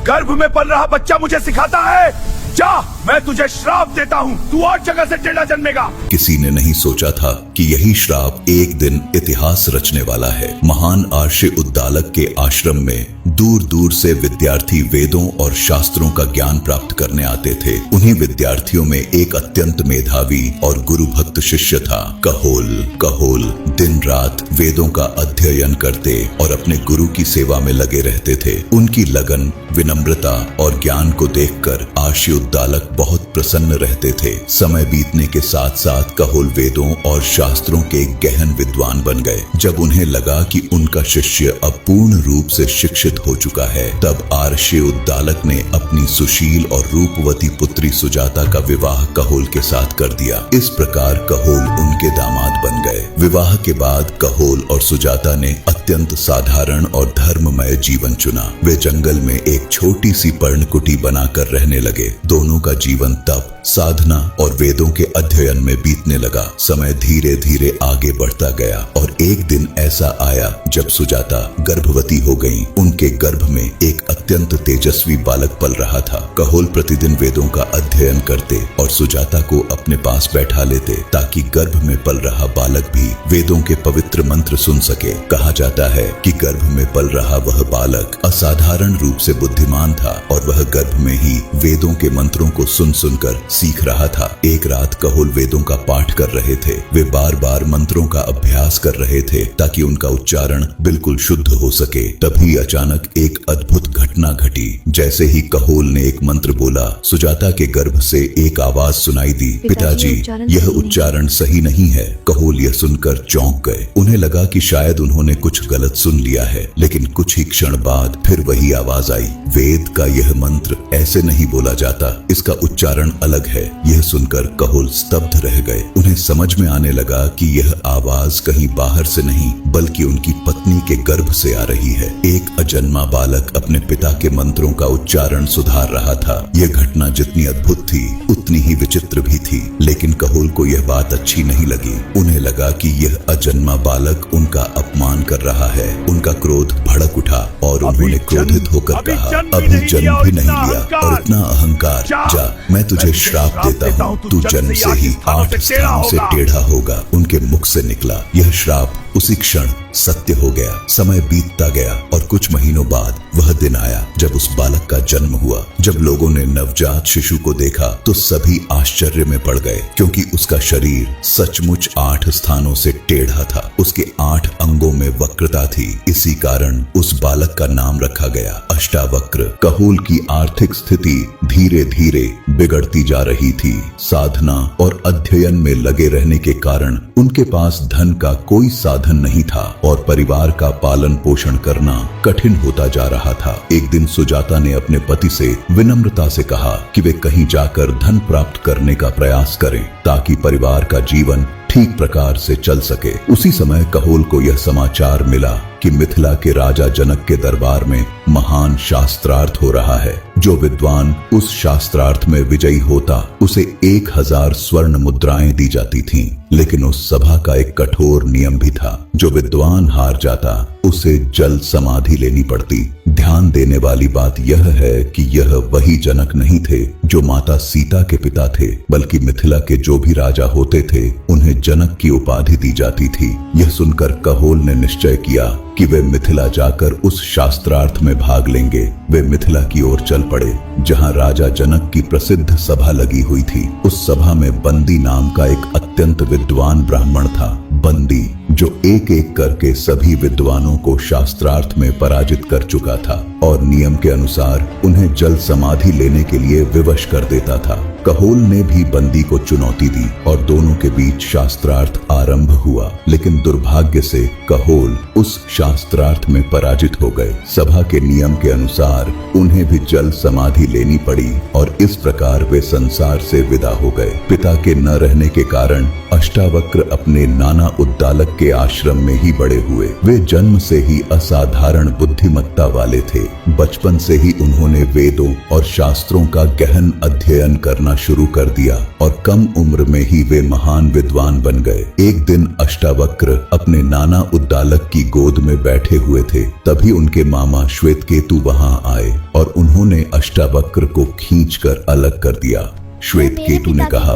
गर्भ में पल रहा बच्चा मुझे सिखाता है, जा मैं तुझे श्राप देता हूँ, तू और जगह से टेढ़ा जन्मेगा। किसी ने नहीं सोचा था कि यही श्राप एक दिन इतिहास रचने वाला है। महान आर्षि उद्दालक के आश्रम में दूर दूर से विद्यार्थी वेदों और शास्त्रों का ज्ञान प्राप्त करने आते थे। उन्हीं विद्यार्थियों में एक अत्यंत मेधावी और गुरु भक्त शिष्य था, कहोल। कहोल दिन रात वेदों का अध्ययन करते और अपने गुरु की सेवा में लगे रहते थे। उनकी लगन, विनम्रता और ज्ञान को देखकर आर्षि उद्दालक बहुत प्रसन्न रहते थे। समय बीतने के साथ साथ कहोल वेदों और शास्त्रों के गहन विद्वान बन गए। जब उन्हें लगा कि उनका शिष्य अब पूर्ण रूप से शिक्षित हो चुका है, तब आर्षि उद्दालक ने अपनी सुशील और रूपवती पुत्री सुजाता का विवाह कहोल के साथ कर दिया। इस प्रकार कहोल उनके दामाद बन गए। विवाह के बाद कहोल और सुजाता ने अत्यंत साधारण और धर्ममय जीवन चुना। वे जंगल में एक छोटी सी पर्णकुटी बनाकर रहने लगे। दोनों का जीवन तप, साधना और वेदों के अध्ययन में बीतने लगा। समय धीरे धीरे आगे बढ़ता गया और एक दिन ऐसा आया जब सुजाता गर्भवती हो गईं। उनके गर्भ में एक अत्यंत तेजस्वी बालक पल रहा था। कहोल प्रतिदिन वेदों का अध्ययन करते और सुजाता को अपने पास बैठा लेते ताकि गर्भ में पल रहा बालक भी वेदों के पवित्र मंत्र सुन सके। कहा जाता है कि गर्भ में पल रहा वह बालक असाधारण रूप से बुद्धिमान था और वह गर्भ में ही वेदों के मंत्रों को सुन सुनकर सीख रहा था। एक रात कहोल वेदों का पाठ कर रहे थे। वे बार बार मंत्रों का अभ्यास कर रहे थे ताकि उनका उच्चारण बिल्कुल शुद्ध हो सके। तभी अचानक एक अद्भुत घटना घटी। जैसे ही कहोल ने एक मंत्र बोला, सुजाता के गर्भ से एक आवाज सुनाई दी, पिताजी यह उच्चारण सही नहीं है। कहोल यह सुनकर चौंक गए। उन्हें लगा कि शायद उन्होंने कुछ गलत सुन लिया है, लेकिन कुछ ही क्षण बाद फिर वही आवाज आई, वेद का यह मंत्र ऐसे नहीं बोला जाता, इसका उच्चारण अलग है। यह सुनकर कहोल स्तब्ध रह गए। उन्हें समझ में आने लगा कि यह आवाज कहीं बाहर से नहीं बल्कि उनकी पत्नी के गर्भ से आ रही है। एक अजन्मा बालक अपने पिता के मंत्रों का उच्चारण सुधार रहा था। यह घटना जितनी अद्भुत थी उतनी ही विचित्र भी थी, लेकिन कहोल को यह बात अच्छी नहीं लगी। उन्हें लगा कि यह अजन्मा बालक उनका अपमान कर रहा है। उनका क्रोध भड़क उठा और उन्होंने क्रोधित होकर कहा, अभी जन्म भी नहीं लिया और इतना अहंकार, जा मैं तुझे श्राप देता हूँ, तू जन्म से ही 8 स्थानों से टेढ़ा होगा। उनके मुख से निकला यह श्राप उसी क्षण सत्य हो गया। समय बीतता गया और कुछ महीनों बाद वह दिन आया जब उस बालक का जन्म हुआ। जब लोगों ने नवजात शिशु को देखा तो सभी आश्चर्य में पड़ गए, क्योंकि उसका शरीर सचमुच 8 स्थानों से टेढ़ा था। उसके 8 अंगों में वक्रता थी। इसी कारण उस बालक का नाम रखा गया अष्टावक्र। कहोल की आर्थिक स्थिति धीरे धीरे बिगड़ती जा रही थी। साधना और अध्ययन में लगे रहने के कारण उनके पास धन का कोई साधन नहीं था और परिवार का पालन पोषण करना कठिन होता जा रहा था। एक दिन सुजाता ने अपने पति से विनम्रता से कहा कि वे कहीं जाकर धन प्राप्त करने का प्रयास करें ताकि परिवार का जीवन ठीक प्रकार से चल सके। उसी समय कहोल को यह समाचार मिला कि मिथिला के राजा जनक के दरबार में महान शास्त्रार्थ हो रहा है। जो विद्वान उस शास्त्रार्थ में विजयी होता उसे 1000 स्वर्ण मुद्राएं दी जाती थीं। लेकिन उस सभा का एक कठोर नियम भी था, जो विद्वान हार जाता उसे जल समाधि लेनी पड़ती। ध्यान देने वाली बात यह है कि यह वही जनक नहीं थे जो माता सीता के पिता थे, बल्कि मिथिला के जो भी राजा होते थे उन्हें जनक की उपाधि दी जाती थी। यह सुनकर कहोल ने निश्चय किया कि वे मिथिला जाकर उस शास्त्रार्थ में भाग लेंगे। वे मिथिला की ओर चल पड़े, जहां राजा जनक की प्रसिद्ध सभा लगी हुई थी। उस सभा में बंदी नाम का एक अत्यंत विद्वान ब्राह्मण था। बंदी जो एक एक करके सभी विद्वानों को शास्त्रार्थ में पराजित कर चुका था और नियम के अनुसार उन्हें जल समाधि लेने के लिए विवश कर देता था। कहोल ने भी बंदी को चुनौती दी और दोनों के बीच शास्त्रार्थ आरंभ हुआ, लेकिन दुर्भाग्य से कहोल उस शास्त्रार्थ में पराजित हो गए। सभा के नियम के अनुसार उन्हें भी जल समाधि लेनी पड़ी और इस प्रकार वे संसार से विदा हो गए। पिता के न रहने के कारण अष्टावक्र अपने नाना उद्दालक के आश्रम में ही बड़े हुए। वे जन्म से ही असाधारण बुद्धिमत्ता वाले थे। बचपन से ही उन्होंने वेदों और शास्त्रों का गहन अध्ययन करना शुरू कर दिया और कम उम्र में ही वे महान विद्वान बन गए। एक दिन अष्टावक्र अपने नाना उद्दालक की गोद में बैठे हुए थे, तभी उनके मामा श्वेतकेतु वहां आए और उन्होंने अष्टावक्र को खींचकर अलग कर दिया। श्वेतकेतु ने कहा,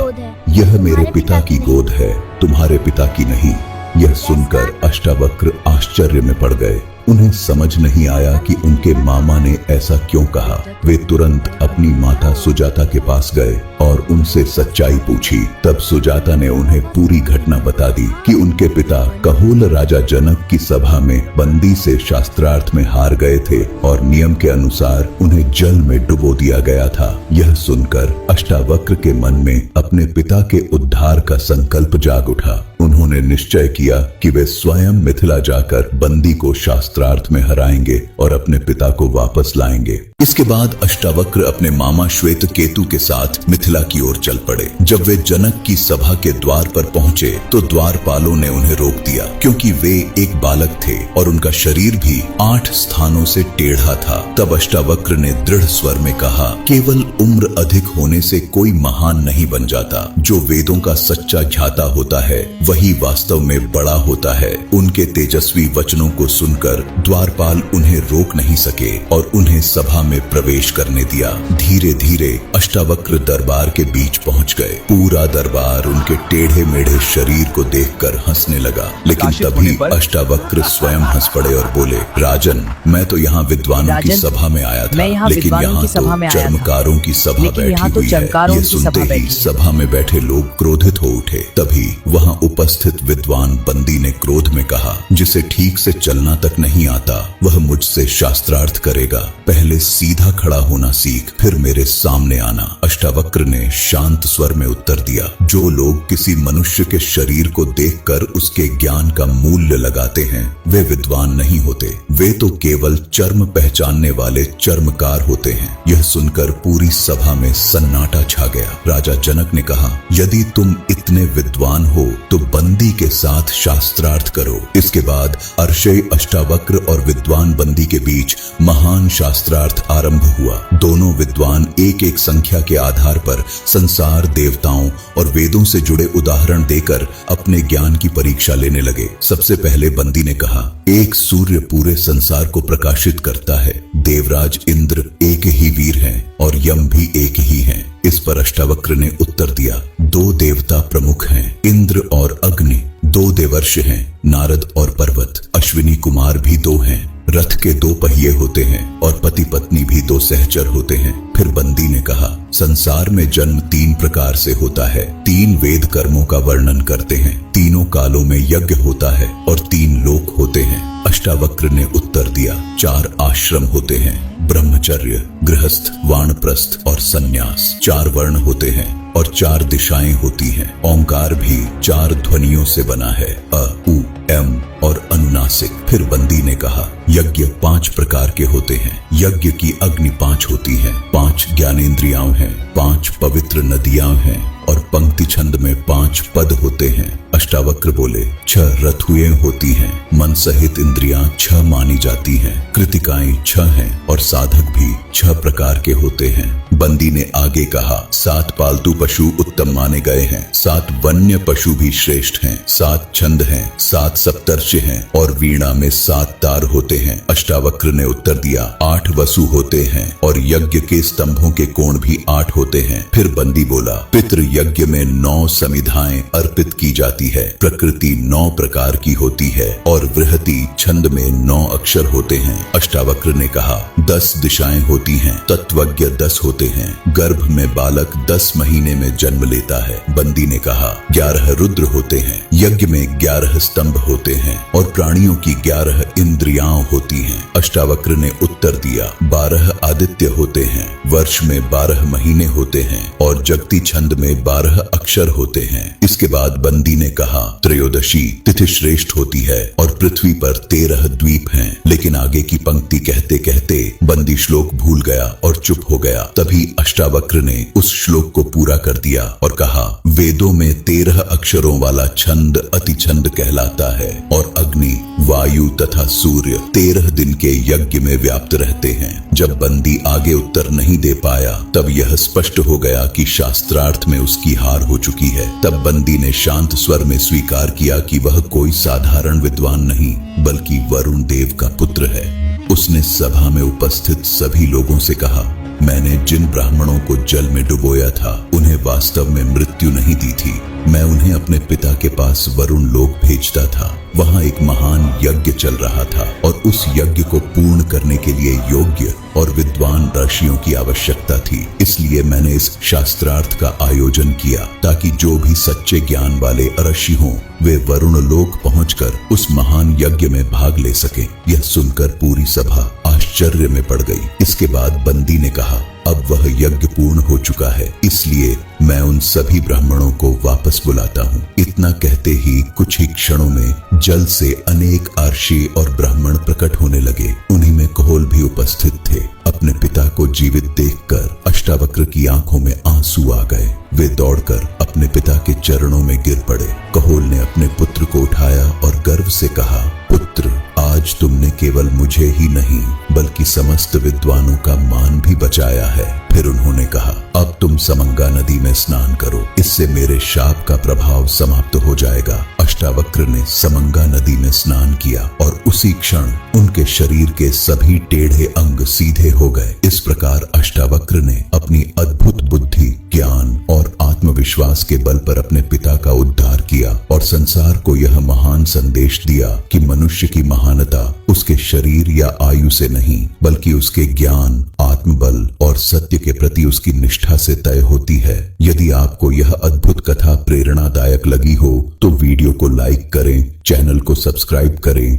यह मेरे पिता की गोद है, तुम्हारे पिता की नहीं। यह सुनकर अष्टावक्र आश्चर्य में पड़ गए। उन्हें समझ नहीं आया कि उनके मामा ने ऐसा क्यों कहा। वे तुरंत अपनी माता सुजाता के पास गए और उनसे सच्चाई पूछी। तब सुजाता ने उन्हें पूरी घटना बता दी कि उनके पिता कहोल राजा जनक की सभा में बंदी से शास्त्रार्थ में हार गए थे और नियम के अनुसार उन्हें जल में डुबो दिया गया था। यह सुनकर अष्टावक्र के मन में अपने पिता के उद्धार का संकल्प जाग उठा। उन्होंने निश्चय किया कि वे स्वयं मिथिला जाकर बंदी को शास्त्रार्थ में हराएंगे और अपने पिता को वापस लाएंगे। इसके बाद अष्टावक्र अपने मामा श्वेतकेतु के साथ मिथिला की ओर चल पड़े। जब वे जनक की सभा के द्वार पर पहुंचे तो द्वारपालों ने उन्हें रोक दिया, क्योंकि वे एक बालक थे और उनका शरीर भी 8 स्थानों से टेढ़ा था। तब अष्टावक्र ने दृढ़ स्वर में कहा, केवल उम्र अधिक होने से कोई महान नहीं बन जाता। जो वेदों का सच्चा ज्ञाता होता है वही वास्तव में बड़ा होता है। उनके तेजस्वी वचनों को सुनकर द्वारपाल उन्हें रोक नहीं सके और उन्हें सभा में प्रवेश करने दिया। धीरे धीरे अष्टावक्र दरबार के बीच पहुंच गए। पूरा दरबार उनके टेढ़े मेढ़े शरीर को देखकर हंसने लगा, लेकिन तभी अष्टावक्र स्वयं हंस पड़े और बोले, राजन, मैं तो यहाँ विद्वानों की सभा में आया था, लेकिन यहाँ तो चर्मकारों की सभा बैठी हुई है। ये सुनते ही सभा में बैठे लोग क्रोधित हो उठे। तभी वहाँ उपस्थित विद्वान बंदी ने क्रोध में कहा, जिसे ठीक से चलना तक नहीं आता वह मुझसे शास्त्रार्थ करेगा। पहले सीधा खड़ा होना सीख, फिर मेरे सामने आना। अष्टावक्र ने शांत स्वर में उत्तर दिया, जो लोग किसी मनुष्य के शरीर को देखकर उसके ज्ञान का मूल्य लगाते हैं वे विद्वान नहीं होते, वे तो केवल चर्म पहचानने वाले चर्मकार होते हैं। यह सुनकर पूरी सभा में सन्नाटा छा गया। राजा जनक ने कहा, यदि तुम इतने विद्वान हो तो बंदी के साथ शास्त्रार्थ करो। इसके बाद अर्षेय अष्टावक्र और विद्वान बंदी के बीच महान शास्त्रार्थ आरंभ हुआ। दोनों विद्वान एक एक संख्या के आधार पर संसार, देवताओं और वेदों से जुड़े उदाहरण देकर अपने ज्ञान की परीक्षा लेने लगे। सबसे पहले बंदी ने कहा, एक सूर्य पूरे संसार को प्रकाशित करता है। देवराज इंद्र एक ही वीर हैं और यम भी एक ही हैं। इस पर अष्टावक्र ने उत्तर दिया, 2 देवता प्रमुख हैं, इंद्र और अग्नि। 2 देवर्षि हैं, नारद और पर्वत। अश्विनी कुमार भी 2 हैं। रथ के 2 पहिए होते हैं और पति पत्नी भी 2 सहचर होते हैं। फिर बंदी ने कहा, संसार में जन्म 3 प्रकार से होता है। 3 वेद कर्मों का वर्णन करते हैं। तीनों कालों में यज्ञ होता है और 3 लोक होते हैं। अष्टावक्र ने उत्तर दिया, 4 आश्रम होते हैं, ब्रह्मचर्य, गृहस्थ, वानप्रस्थ और सन्यास। 4 वर्ण होते हैं और 4 दिशाएं होती हैं। ओंकार भी 4 ध्वनियों से बना है, अ, उ, एम और अनुनासिक। फिर बंदी ने कहा, यज्ञ 5 प्रकार के होते हैं। यज्ञ की अग्नि 5 होती है, 5 ज्ञानेंद्रियां हैं, 5 पवित्र नदियां हैं और पंक्ति छंद में 5 पद होते हैं। अष्टावक्र बोले, 6 रथुएं होती हैं, मन सहित इंद्रियां 6 मानी जाती हैं, कृतिकाएं 6 हैं और साधक भी 6 प्रकार के होते हैं। बंदी ने आगे कहा, 7 पालतू पशु उत्तम माने गए हैं, 7 वन्य पशु भी श्रेष्ठ हैं, 7 छंद हैं, 7 सप्तर्षि हैं और वीणा में 7 तार होते हैं। अष्टावक्र ने उत्तर दिया, 8 वसु होते हैं और यज्ञ के स्तंभों के कोण भी 8 होते हैं। फिर बंदी बोला, पितृ यज्ञ में 9 समिधाएं अर्पित की जाती है, प्रकृति 9 प्रकार की होती है और वृहति छंद में 9 अक्षर होते हैं। अष्टावक्र ने कहा, 10 दिशाएं होती हैं, तत्वज्ञ 10 होते हैं, गर्भ में बालक 10 महीने में जन्म लेता है। बंदी ने कहा, 11 रुद्र होते हैं, यज्ञ में 11 स्तंभ होते हैं और प्राणियों की 11 इंद्रियां होती हैं। अष्टावक्र ने उत्तर दिया, 12 आदित्य होते हैं, वर्ष में 12 महीने होते हैं और जगती छंद में 12 अक्षर होते हैं। इसके बाद बंदी ने कहा, त्रयोदशी तिथि श्रेष्ठ होती है और पृथ्वी पर 13 द्वीप हैं। लेकिन आगे की पंक्ति कहते कहते बंदी श्लोक भूल गया और चुप हो गया। तभी अष्टावक्र ने उस श्लोक को पूरा कर दिया और कहा, वेदों में 13 अक्षरों वाला छंद अति छंद कहलाता है और अग्नि वायु तथा सूर्य 13 दिन के यज्ञ में व्याप्त रहते हैं। जब बंदी आगे उत्तर नहीं दे पाया तब यह स्पष्ट हो गया कि शास्त्रार्थ में उसकी हार हो चुकी है। तब बंदी ने शांत स्वर में स्वीकार किया कि वह कोई साधारण विद्वान नहीं बल्कि वरुण देव का पुत्र है। उसने सभा में उपस्थित सभी लोगों से कहा, मैंने जिन ब्राह्मणों को जल में डुबोया था उन्हें वास्तव में मृत्यु नहीं दी थी। मैं उन्हें अपने पिता के पास वरुण लोक भेजता था। वहां एक महान यज्ञ चल रहा था और उस यज्ञ को पूर्ण करने के लिए योग्य और विद्वान ऋषियों की आवश्यकता थी। इसलिए मैंने इस शास्त्रार्थ का आयोजन किया ताकि जो भी सच्चे ज्ञान वाले ऋषि हों वे वरुण लोक पहुंचकर उस महान यज्ञ में भाग ले सकें। यह सुनकर पूरी सभा आश्चर्य में पड़ गई। इसके बाद बंदी ने कहा, अब वह यज्ञ पूर्ण हो चुका है, इसलिए मैं उन सभी ब्राह्मणों को वापस बुलाता हूँ। इतना कहते ही कुछ ही क्षणों में जल से अनेक आर्षी और ब्राह्मण प्रकट होने लगे। उन्हीं में कहोल भी उपस्थित थे। अपने पिता को जीवित देखकर अष्टावक्र की आंखों में आंसू आ गए। वे दौड़कर अपने पिता के चरणों में गिर पड़े। कहोल ने अपने पुत्र को उठाया और गर्व से कहा, पुत्र, आज तुमने केवल मुझे ही नहीं बल्कि समस्त विद्वानों का मान भी बचाया है। फिर उन्होंने कहा, अब तुम समंगा नदी में स्नान करो, इससे मेरे शाप का प्रभाव समाप्त हो जाएगा। अष्टावक्र ने समंगा नदी में स्नान किया और उसी क्षण उनके शरीर के सभी टेढ़े अंग सीधे हो गए। इस प्रकार अष्टावक्र ने अपनी अद्भुत बुद्धि, ज्ञान और आत्मविश्वास के बल पर अपने पिता का उद्धार किया और संसार को यह महान संदेश दिया कि मनुष्य की महानता उसके शरीर या आयु से नहीं बल्कि उसके ज्ञान, आत्मबल और सत्य के प्रति उसकी निष्ठा से तय होती है। यदि आपको यह अद्भुत कथा प्रेरणादायक लगी हो तो वीडियो को लाइक करें, चैनल को सब्सक्राइब करें